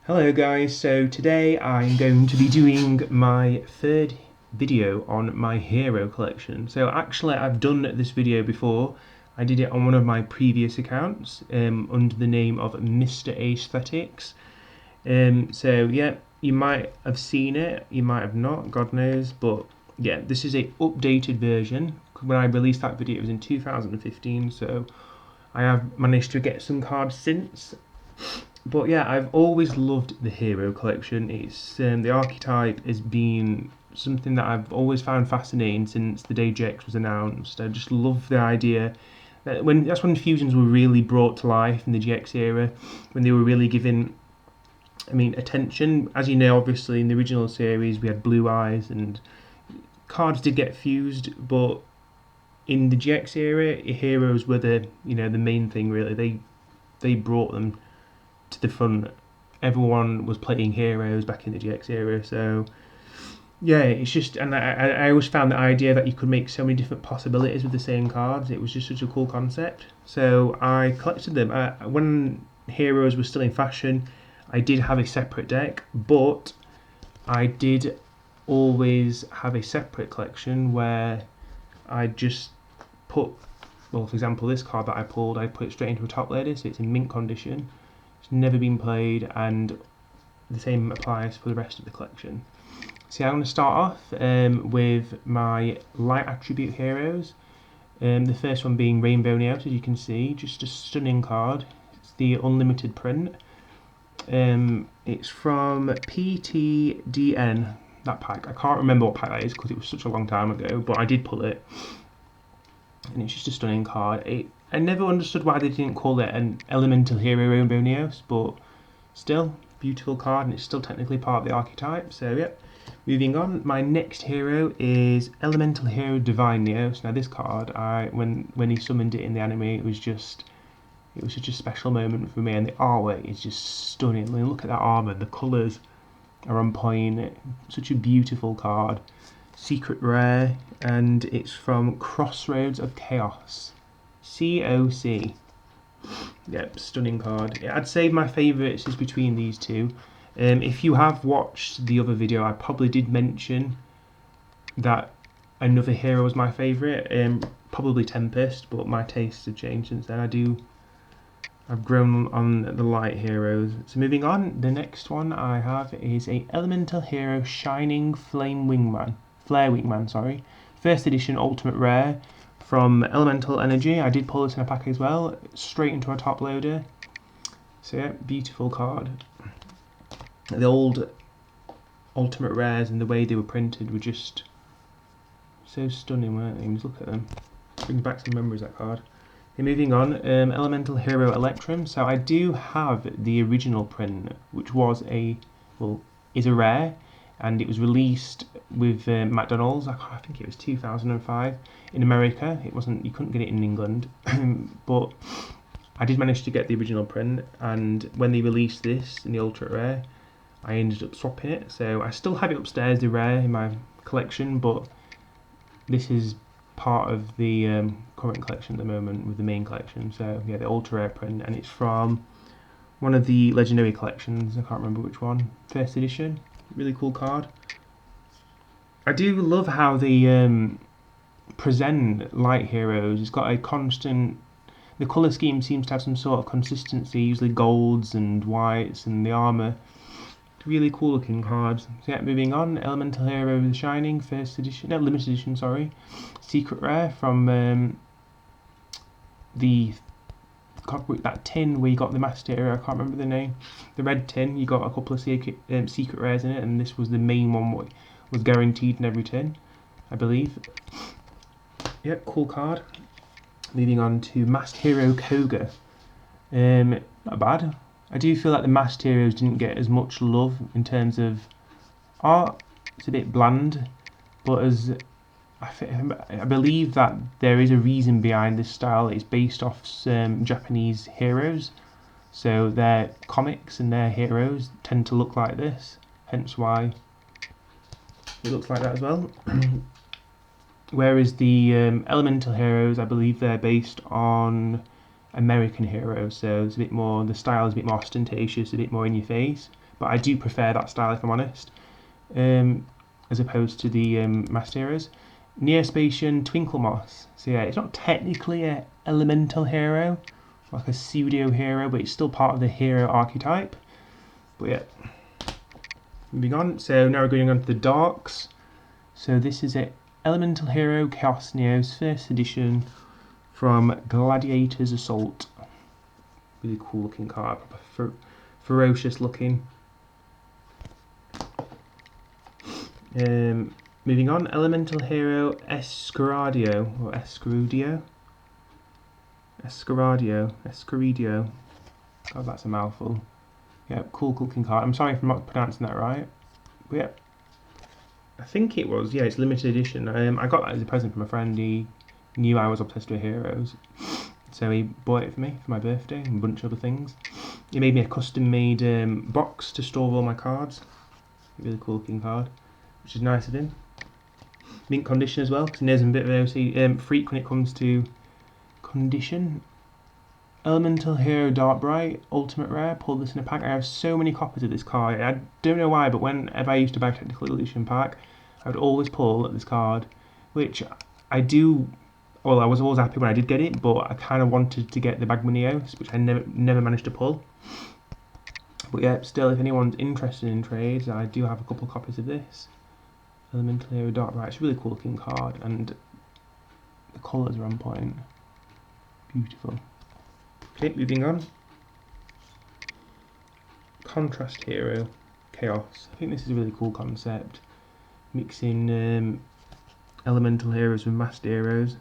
Hello guys, so today I'm going to be doing my third video on my hero collection. So actually I've done this video before. I did it on one of my previous accounts under the name of Mr. Aesthetics. So yeah, you might have seen it, you might have not, God knows, but yeah, this is a updated version. When I released that video it was in 2015, so I have managed to get some cards since. But yeah, I've always loved the hero collection. It's the archetype has been something that I've always found fascinating since the day GX was announced. I just love the idea that that's when fusions were really brought to life in the GX era, when they were really given, attention. As you know, obviously in the original series we had Blue Eyes and cards did get fused, but in the GX era, heroes were the main thing really. They brought them to the front. Everyone was playing heroes back in the GX era, so yeah, it's just, and I always found the idea that you could make so many different possibilities with the same cards. It was just such a cool concept. So I collected them. When heroes were still in fashion, I did have a separate deck, but I did always have a separate collection where I just put, well, for example, this card that I pulled, I put it straight into a top loader, so it's in mint condition. It's never been played, and the same applies for the rest of the collection. So I'm going to start off with my light attribute heroes. The first one being Rainbow Neos, as you can see, just a stunning card. It's the unlimited print. It's from PTDN, that pack. I can't remember what pack that is because it was such a long time ago, but I did pull it. And it's just a stunning card. I never understood why they didn't call it an Elemental Hero Rainbow Neos, but still, beautiful card, and it's still technically part of the archetype, so yep. Moving on, my next hero is Elemental Hero Divine Neos. Now this card, when he summoned it in the anime, it was such a special moment for me, and the artwork is just stunning. I mean, look at that armor, the colours are on point, such a beautiful card. Secret rare, and it's from Crossroads of Chaos. COC. Yep, stunning card. I'd say my favourites is between these two. If you have watched the other video, I probably did mention that another hero was my favourite. Probably Tempest, but my tastes have changed since then. I've grown on the light heroes. So moving on, the next one I have is a Elemental Hero Shining Flare Wingman, sorry. First edition ultimate rare from Elemental Energy. I did pull this in a pack as well, straight into a top loader. So yeah, beautiful card. The old ultimate rares and the way they were printed were just so stunning, weren't they? Just look at them. Brings back some memories, that card. Okay, moving on, Elemental Hero Electrum. So I do have the original print, which is a rare, and it was released with McDonald's. I think it was 2005 in America. It wasn't. You couldn't get it in England, but I did manage to get the original print. And when they released this in the ultra rare, I ended up swapping it. So I still have it upstairs, the rare, in my collection, but this is part of the current collection at the moment with the main collection. So yeah, the ultra rare print, and it's from one of the legendary collections. I can't remember which one. First edition. Really cool card. I do love how they present light heroes. It's got a constant. The colour scheme seems to have some sort of consistency. Usually golds and whites, and the armour. Really cool looking cards. So yeah, moving on. Elemental Hero The Shining, first edition, no, limited edition, sorry. Secret rare from that tin where you got the Master Hero, I can't remember the name. The red tin, you got a couple of secret rares in it, and this was the main one, was guaranteed in every tin, I believe. Yep, cool card. Moving on to Masked Hero Koga. Not bad. I do feel like the Masked Heroes didn't get as much love in terms of art. It's a bit bland, but I believe that there is a reason behind this style. It's based off Japanese heroes, so their comics and their heroes tend to look like this, hence why it looks like that as well. Whereas the Elemental Heroes, I believe they're based on American heroes, so it's a bit more, the style is a bit more ostentatious, a bit more in your face, but I do prefer that style if I'm honest, as opposed to the Masked Heroes. Neospatian Twinkle Moss. So yeah, it's not technically an elemental hero, like a pseudo hero, but it's still part of the hero archetype. But yeah, moving on. So now we're going on to the darks. So this is a Elemental Hero Chaos Neos first edition from Gladiator's Assault. Really cool looking card, ferocious looking. Moving on, Elemental Hero Escaradio, or Escaradio. God, that's a mouthful. Yeah, cool looking card. I'm sorry if I'm not pronouncing that right. But yeah, I think it was. Yeah, it's limited edition. I got that as a present from a friend. He knew I was obsessed with heroes, so he bought it for me for my birthday and a bunch of other things. He made me a custom-made box to store all my cards. Really cool looking card, which is nice of him. Mint condition as well, because he knows I'm a bit of an freak when it comes to condition. Elemental Hero Dark Bright, Ultimate Rare, pulled this in a pack. I have so many copies of this card. I don't know why, but whenever I used to buy a Technical Edition pack, I would always pull this card, which I do. Well, I was always happy when I did get it, but I kind of wanted to get the Bagmanios, which I never managed to pull. But yeah, still, if anyone's interested in trades, I do have a couple copies of this. Elemental Hero Dark Bright. It's a really cool looking card, and the colours are on point. Beautiful. Okay, moving on. Contrast Hero Chaos. I think this is a really cool concept, mixing elemental heroes with masked heroes.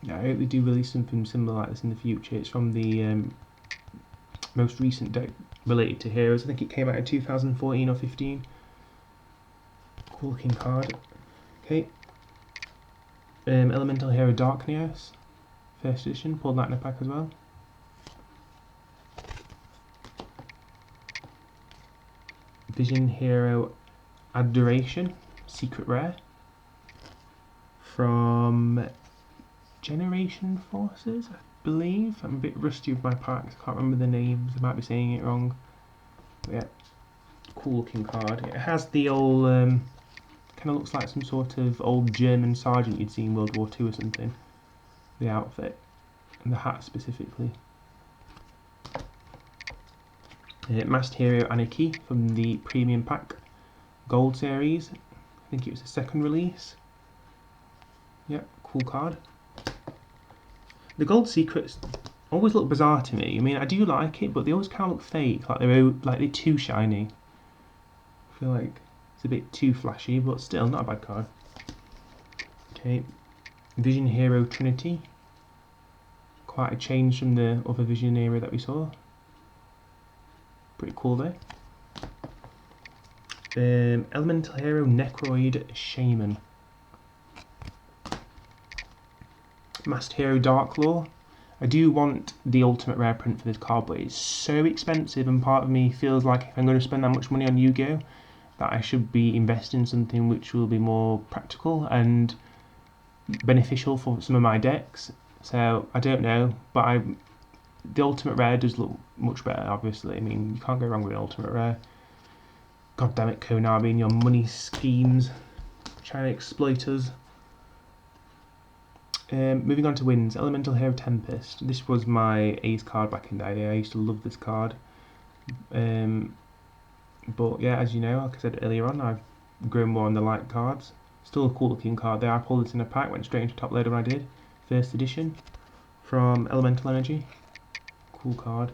Yeah, I hope they do release something similar like this in the future. It's from the most recent deck related to heroes. I think it came out in 2014 or 15. Cool looking card. Okay. Elemental Hero Dark Neos, first edition. Pulled that in a pack as well. Vision Hero Adoration, secret rare. From Generation Forces, I believe. I'm a bit rusty with my packs. I can't remember the names. I might be saying it wrong. But yeah, cool looking card. It has the old kind of looks like some sort of old German sergeant you'd see in World War II or something. The outfit and the hat specifically. Masked Hero Anarchy from the Premium Pack Gold Series. I think it was the second release. Yep, cool card. The gold secrets always look bizarre to me. I mean, I do like it, but they always kind of look fake, like they're too shiny. I feel like it's a bit too flashy, but still not a bad card. Okay, Vision Hero Trinity. Quite a change from the other Vision Hero that we saw. Pretty cool there. Elemental Hero Necroid Shaman. Masked Hero Dark Law. I do want the ultimate rare print for this card, but it's so expensive, and part of me feels like if I'm going to spend that much money on Yu-Gi-Oh, that I should be investing in something which will be more practical and beneficial for some of my decks. So I don't know, but the ultimate rare does look much better, obviously. I mean, you can't go wrong with an ultimate rare. God damn it, Konami and your money schemes, trying to exploit us. Moving on to wins, Elemental Hero Tempest. This was my ace card back in the day. I used to love this card. But yeah, as you know, like I said earlier on, I've grown more on the light cards. Still a cool looking card there. I pulled this in a pack, went straight into top loader when I did. First edition from Elemental Energy. Cool card.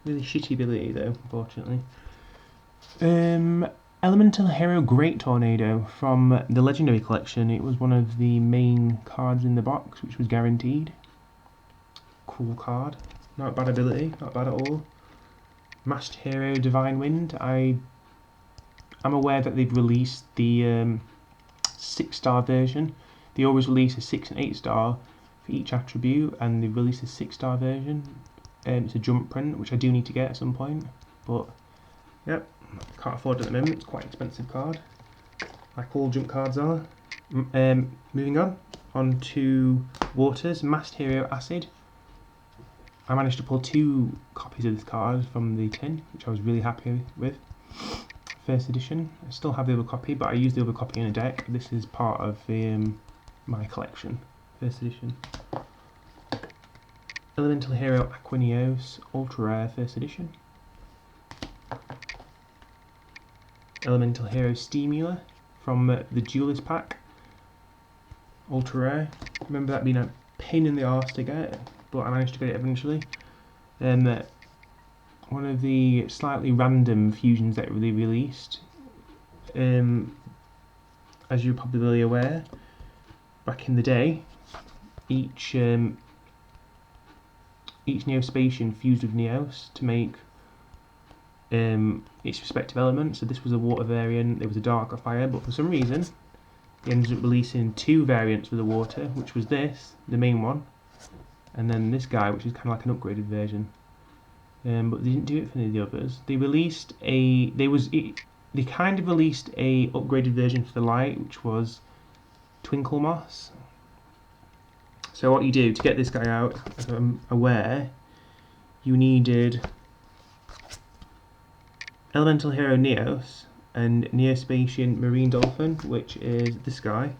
Really shitty ability though, unfortunately. Elemental Hero Great Tornado from the Legendary Collection. It was one of the main cards in the box, which was guaranteed. Cool card. Not a bad ability, not bad at all. Masked Hero Divine Wind. I'm aware that they've released the 6-star version. They always release a 6 and 8 star for each attribute, and they've released a 6-star version. It's a jump print, which I do need to get at some point, but yep, can't afford it at the moment. It's quite an expensive card, like all jump cards are. Moving on to Waters, Masked Hero Acid. I managed to pull 2 copies of this card from the tin, which I was really happy with. First edition. I still have the other copy, but I used the other copy in a deck. This is part of my collection. First edition. Elemental Hero Aquinios, ultra rare, first edition. Elemental Hero Steamular from the Duelist pack, ultra rare. Remember that being a pain in the arse to get, but I managed to get it eventually. One of the slightly random fusions that they released, as you're probably aware, back in the day, each Neospatian fused with Neos to make its respective elements. So this was a water variant, there was a dark or fire, but for some reason they ended up releasing 2 variants with the water, which was this, the main one, and then this guy, which is kind of like an upgraded version. But they didn't do it for any of the others. They released they kind of released a upgraded version for the light, which was Twinkle Moss. So what you do to get this guy out, as I'm aware, you needed Elemental Hero Neos and Neospatian Marine Dolphin, which is this guy.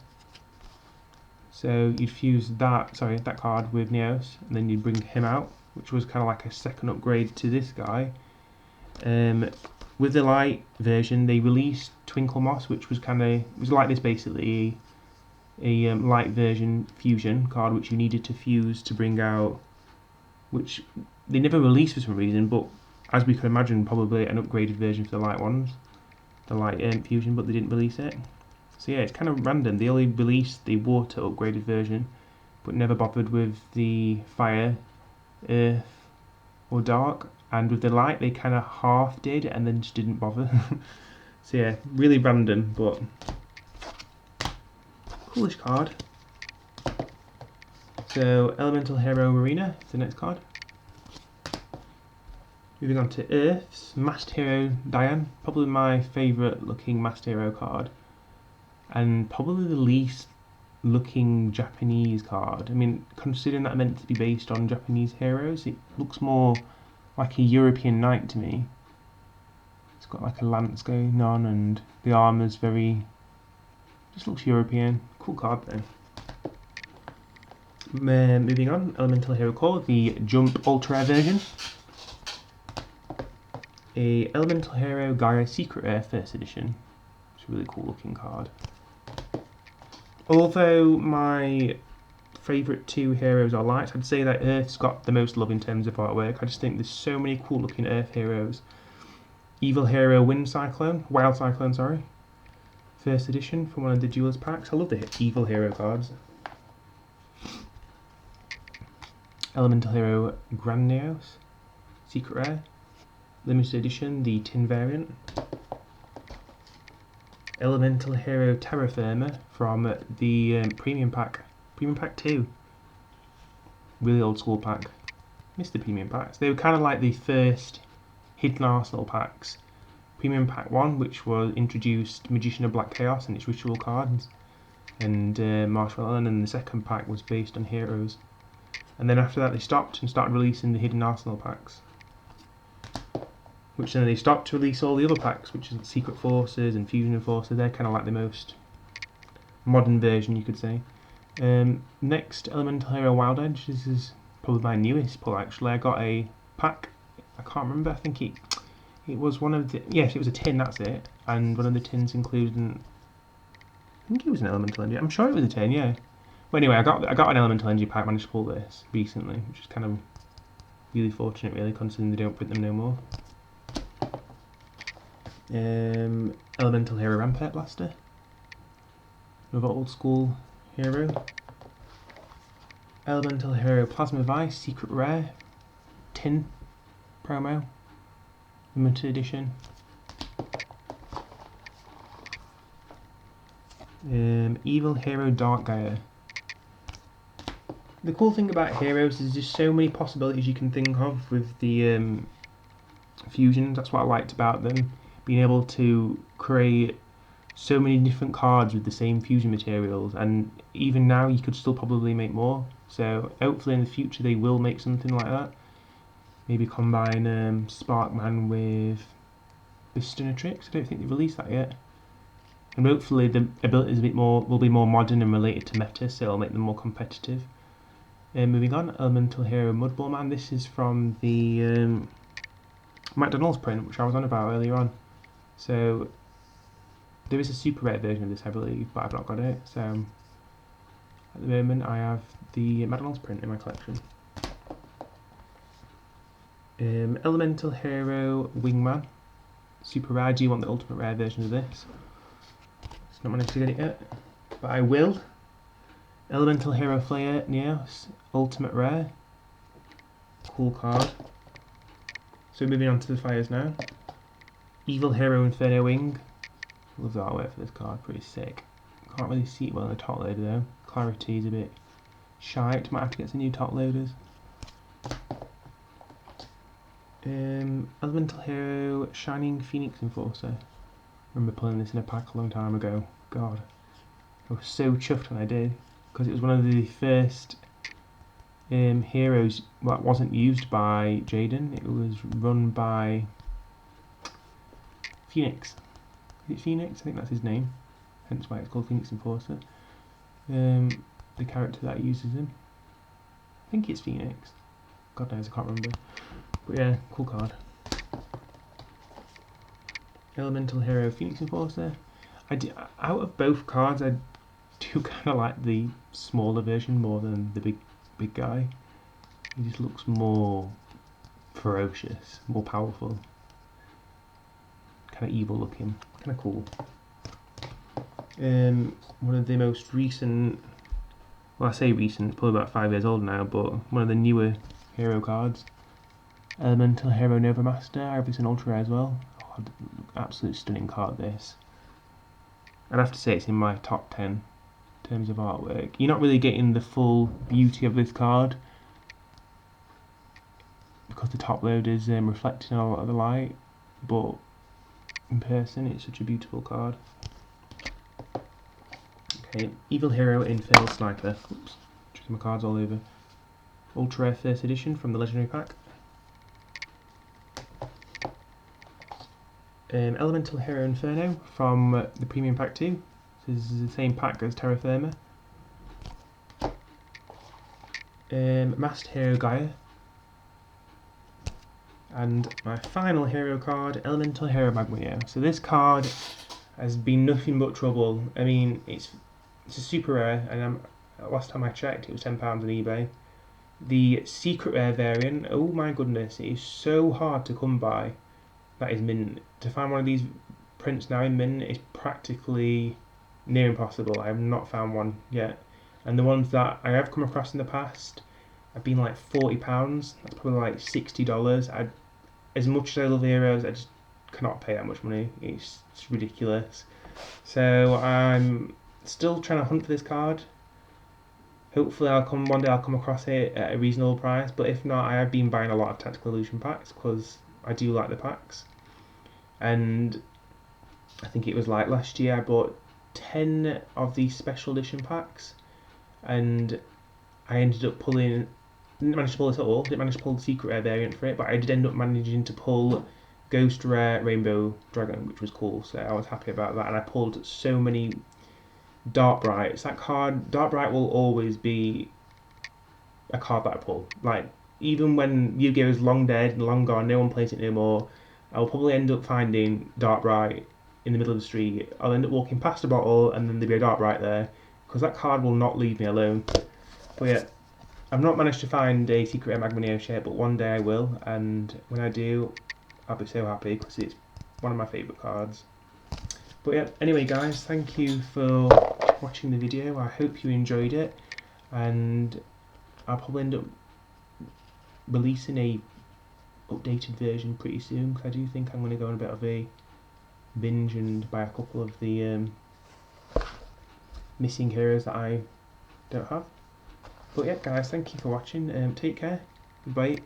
So you'd fuse that card with Neos, and then you'd bring him out, which was kind of like a second upgrade to this guy. With the light version, they released Twinkle Moss, which was like this basically, a light version fusion card, which you needed to fuse to bring out, which they never released for some reason, but as we can imagine, probably an upgraded version for the light ones, the light fusion, but they didn't release it. So yeah, it's kind of random. They only released the water upgraded version, but never bothered with the fire, earth, or dark. And with the light, they kind of half did and then just didn't bother. So yeah, really random, but coolish card. So Elemental Hero Marina is the next card. Moving on to Earth's Masked Hero Diane, probably my favourite looking Masked Hero card, and probably the least looking Japanese card. I mean, considering that it's meant to be based on Japanese heroes, it looks more like a European knight to me. It's got like a lance going on, and the armour's just looks European. Cool card though. Moving on, Elemental Hero Core, the Jump Ultra Rare version. A Elemental Hero Gaia Secret Rare first edition. It's a really cool looking card. Although my favourite 2 heroes are lights, I'd say that Earth's got the most love in terms of artwork. I just think there's so many cool looking Earth heroes. Evil Hero Wild Cyclone, sorry. First edition from one of the Duelist packs. I love the Evil Hero cards. Elemental Hero Grand Neos, Secret Rare. Limited edition, the tin variant. Elemental Hero Terra Firma from the Premium Pack 2. Really old school pack. Missed the Premium packs. They were kind of like the first Hidden Arsenal packs. Premium Pack 1, which was introduced Magician of Black Chaos and its ritual cards, and Marshall Allen, and the second pack was based on heroes. And then after that they stopped and started releasing the Hidden Arsenal packs, which then they stopped to release all the other packs, which is Secret Forces and Fusion Forces. They're kind of like the most modern version, you could say. Next, Elemental Hero Wild Edge. This is probably my newest pull actually. I got a pack, I can't remember, I think it was one of the, yes, it was a tin, that's it. And one of the tins included, I think it was an Elemental Energy. I'm sure it was a tin, yeah. But anyway, I got an Elemental Energy pack, managed to pull this recently, which is kind of really fortunate really, considering they don't print them no more. Elemental Hero Rampart Blaster. Another old school hero. Elemental Hero Plasma Vice, Secret Rare. Tin promo. Limited edition. Evil Hero Dark Gaia. The cool thing about heroes is there's so many possibilities you can think of with the fusions. That's what I liked about them. Being able to create so many different cards with the same fusion materials, and even now you could still probably make more. So hopefully in the future they will make something like that. maybe combine Sparkman with Tricks. I don't think they've released that yet. And hopefully the abilities will be more modern and related to meta, so it'll make them more competitive. Moving on, Elemental Hero Mudball Man. This is from the McDonald's print, which I was on about earlier on. So there is a super rare version of this, I believe, but I've not got it. So at the moment, I have the McDonald's print in my collection. Elemental Hero Wingman. Super rare. Do you want the ultimate rare version of this? It's not managed to get it yet, but I will. Elemental Hero Flare Neos, ultimate rare. Cool card. So moving on to the fires now. Evil Hero Inferno Wing. Love the artwork for this card, pretty sick. Can't really see it well in the top loader though. Clarity is a bit shite, might have to get some new top loaders. Elemental Hero Shining Phoenix Enforcer. I remember pulling this in a pack a long time ago. God, I was so chuffed when I did, because it was one of the first heroes that wasn't used by Jaden. It was run by Phoenix. Is it Phoenix? I think that's his name. Hence why it's called Phoenix Enforcer. The character that uses him. I think it's Phoenix. God knows, I can't remember. But yeah, cool card. Elemental Hero Phoenix Enforcer. Out of both cards, I do kind of like the smaller version more than the big guy. He just looks more ferocious, more powerful, kind of evil looking, kind of cool. One of the most recent, well, I say recent, probably about 5 years old now, but one of the newer hero cards. Elemental Hero Nova Master. I have this in ultra rare as well. Oh, absolute stunning card this. I'd have to say it's in my top 10 in terms of artwork. You're not really getting the full beauty of this card because the top load is reflecting a lot of the light, but in person it's such a beautiful card. Okay, Evil Hero Infernal Sniper. Oops, choosing my cards all over. Ultra rare first edition from the Legendary pack. Elemental Hero Inferno from the Premium Pack 2. So this is the same pack as Terra Firma. Masked Hero Gaia. And my final hero card, Elemental Hero Magneto. So this card has been nothing but trouble. I mean, it's a super rare, and last time I checked it was £10 on eBay. The secret rare variant, oh my goodness, it is so hard to come by. That is mint. To find one of these prints now in mint is practically near impossible. I have not found one yet. And the ones that I have come across in the past have been like £40. That's probably like $60. As much as I love heroes, I just cannot pay that much money. It's ridiculous. So I'm still trying to hunt for this card. Hopefully one day I'll come across it at a reasonable price, but if not, I have been buying a lot of Tactical Illusion packs because I do like the packs. And I think it was like last year I bought 10 of these special edition packs, and I ended up didn't manage to pull this at all, didn't manage to pull the secret rare variant for it, but I did end up managing to pull Ghost Rare Rainbow Dragon, which was cool, so I was happy about that. And I pulled so many Dark Brights. That card, Dark Bright, will always be a card that I pull. Like, even when Yu-Gi-Oh is long dead and long gone, no one plays it no more, I'll probably end up finding Dark Bright in the middle of the street. I'll end up walking past a bottle and then there'll be a Dark Bright there, because that card will not leave me alone. But yeah, I've not managed to find a secret Magma Neo yet, but one day I will, and when I do, I'll be so happy because it's one of my favourite cards. But yeah, anyway guys, thank you for watching the video. I hope you enjoyed it, and I'll probably end up releasing a updated version pretty soon, because I do think I'm going to go on a bit of a binge and buy a couple of the missing heroes that I don't have. But yeah guys, thank you for watching, take care, bye.